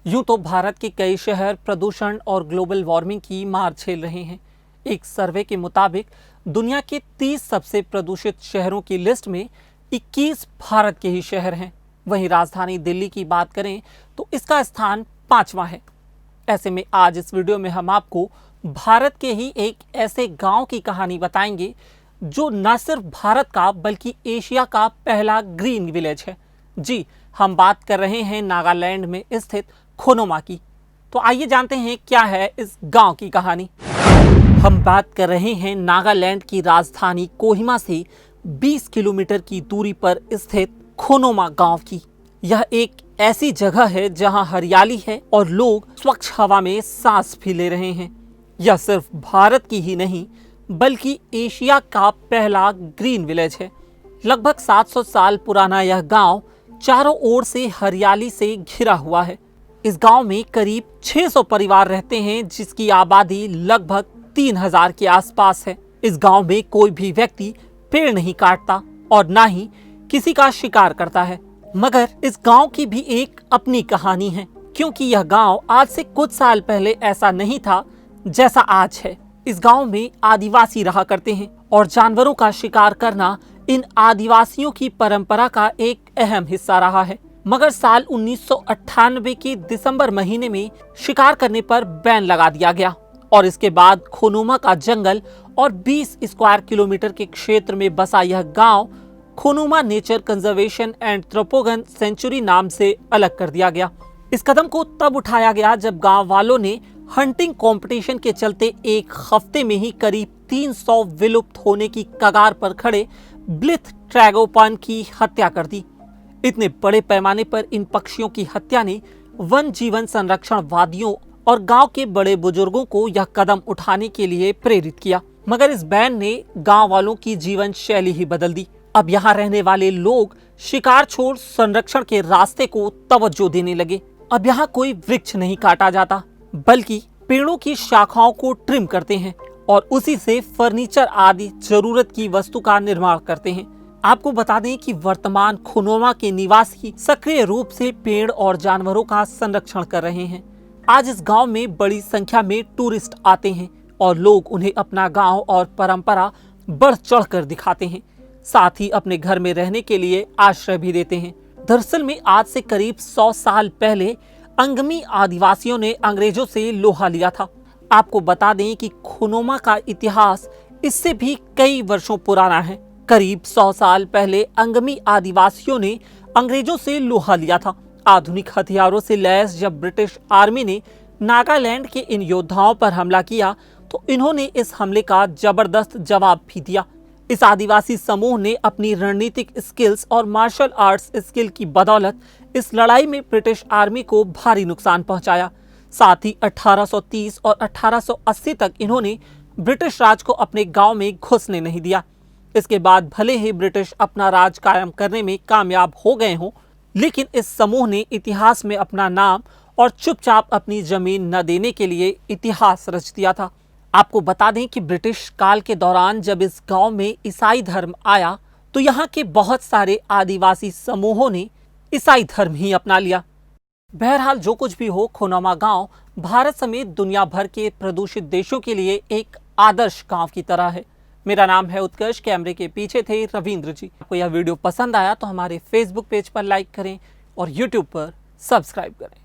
यूं तो भारत के कई शहर प्रदूषण और ग्लोबल वार्मिंग की मार झेल रहे हैं। एक सर्वे के मुताबिक दुनिया के 30 सबसे प्रदूषित शहरों की लिस्ट में 21 भारत के ही शहर हैं। वहीं राजधानी दिल्ली की बात करें तो इसका स्थान 5वां है। ऐसे में आज इस वीडियो में हम आपको भारत के ही एक ऐसे गांव की कहानी बताएंगे जो न सिर्फ भारत का बल्कि एशिया का पहला ग्रीन विलेज है। जी, हम बात कर रहे हैं नागालैंड में स्थित खोनोमा की। तो आइए जानते हैं क्या है इस गांव की कहानी। हम बात कर रहे हैं नागालैंड की राजधानी कोहिमा से 20 किलोमीटर की दूरी पर स्थित खोनोमा गांव की। यह एक ऐसी जगह है जहां हरियाली है और लोग स्वच्छ हवा में सांस भी ले रहे हैं। यह सिर्फ भारत की ही नहीं बल्कि एशिया का पहला ग्रीन विलेज है। लगभग 700 साल पुराना यह गांव चारों ओर से हरियाली से घिरा हुआ है। इस गांव में करीब 600 परिवार रहते हैं, जिसकी आबादी लगभग 3000 के आसपास है। इस गांव में कोई भी व्यक्ति पेड़ नहीं काटता और ना ही किसी का शिकार करता है। मगर इस गांव की भी एक अपनी कहानी है, क्योंकि यह गांव आज से कुछ साल पहले ऐसा नहीं था जैसा आज है। इस गांव में आदिवासी रहा करते हैं और जानवरों का शिकार करना इन आदिवासियों की परंपरा का एक अहम हिस्सा रहा है। मगर साल 1998 के दिसंबर महीने में शिकार करने पर बैन लगा दिया गया और इसके बाद खोनोमा का जंगल और 20 स्क्वायर किलोमीटर के क्षेत्र में बसा यह गांव Khonoma Nature Conservation and Tragopan Sanctuary नाम से अलग कर दिया गया। इस कदम को तब उठाया गया जब गांव वालों ने हंटिंग कंपटीशन के चलते एक हफ्ते में ही करीब 300 विलुप्त होने की कगार पर खड़े ब्लिथ ट्रैगोपन की हत्या कर दी। इतने बड़े पैमाने पर इन पक्षियों की हत्या ने वन जीवन संरक्षण वादियों और गांव के बड़े बुजुर्गों को यह कदम उठाने के लिए प्रेरित किया। मगर इस बैन ने गांव वालों की जीवन शैली ही बदल दी। अब यहाँ रहने वाले लोग शिकार छोड़ संरक्षण के रास्ते को तवज्जो देने लगे। अब यहाँ कोई वृक्ष नहीं काटा जाता, बल्कि पेड़ों की शाखाओं को ट्रिम करते हैं और उसी से फर्नीचर आदि जरूरत की वस्तु का निर्माण करते हैं। आपको बता दें कि वर्तमान खोनोमा के निवासी सक्रिय रूप से पेड़ और जानवरों का संरक्षण कर रहे हैं। आज इस गांव में बड़ी संख्या में टूरिस्ट आते हैं और लोग उन्हें अपना गांव और परंपरा बढ़ चढ़ कर दिखाते हैं। साथ ही अपने घर में रहने के लिए आश्रय भी देते हैं। दरअसल में आज से करीब 100 साल पहले अंगमी आदिवासियों ने अंग्रेजों से लोहा लिया था। आपको बता दें कि खोनोमा का इतिहास इससे भी कई वर्षों पुराना है। करीब 100 साल पहले अंगमी आदिवासियों ने अंग्रेजों से लोहा लिया था। आधुनिक हथियारों से लैस जब ब्रिटिश आर्मी ने नागालैंड के इन योद्धाओं पर हमला किया तो इन्होंने इस हमले का जबरदस्त जवाब भी दिया। इस आदिवासी समूह ने अपनी रणनीतिक स्किल्स और मार्शल आर्ट्स स्किल की बदौलत इस लड़ाई में ब्रिटिश आर्मी को भारी नुकसान पहुंचाया। साथ ही 1830 और 1880 तक इन्होंने ब्रिटिश राज को अपने गांव में घुसने नहीं दिया। इसके बाद भले ही ब्रिटिश अपना राज कायम करने में कामयाब हो गए हों, लेकिन इस समूह ने इतिहास में अपना नाम और चुपचाप अपनी जमीन न देने के लिए इतिहास रच दिया था। आपको बता दें कि ब्रिटिश काल के दौरान जब इस गांव में ईसाई धर्म आया तो यहाँ के बहुत सारे आदिवासी समूहों ने ईसाई धर्म ही अपना लिया। बहरहाल जो कुछ भी हो, खोनोमा गांव भारत समेत दुनिया भर के प्रदूषित देशों के लिए एक आदर्श गांव की तरह है। मेरा नाम है उत्कर्ष, कैमरे के पीछे थे रविंद्र जी। आपको यह वीडियो पसंद आया तो हमारे फेसबुक पेज पर लाइक करें और यूट्यूब पर सब्सक्राइब करें।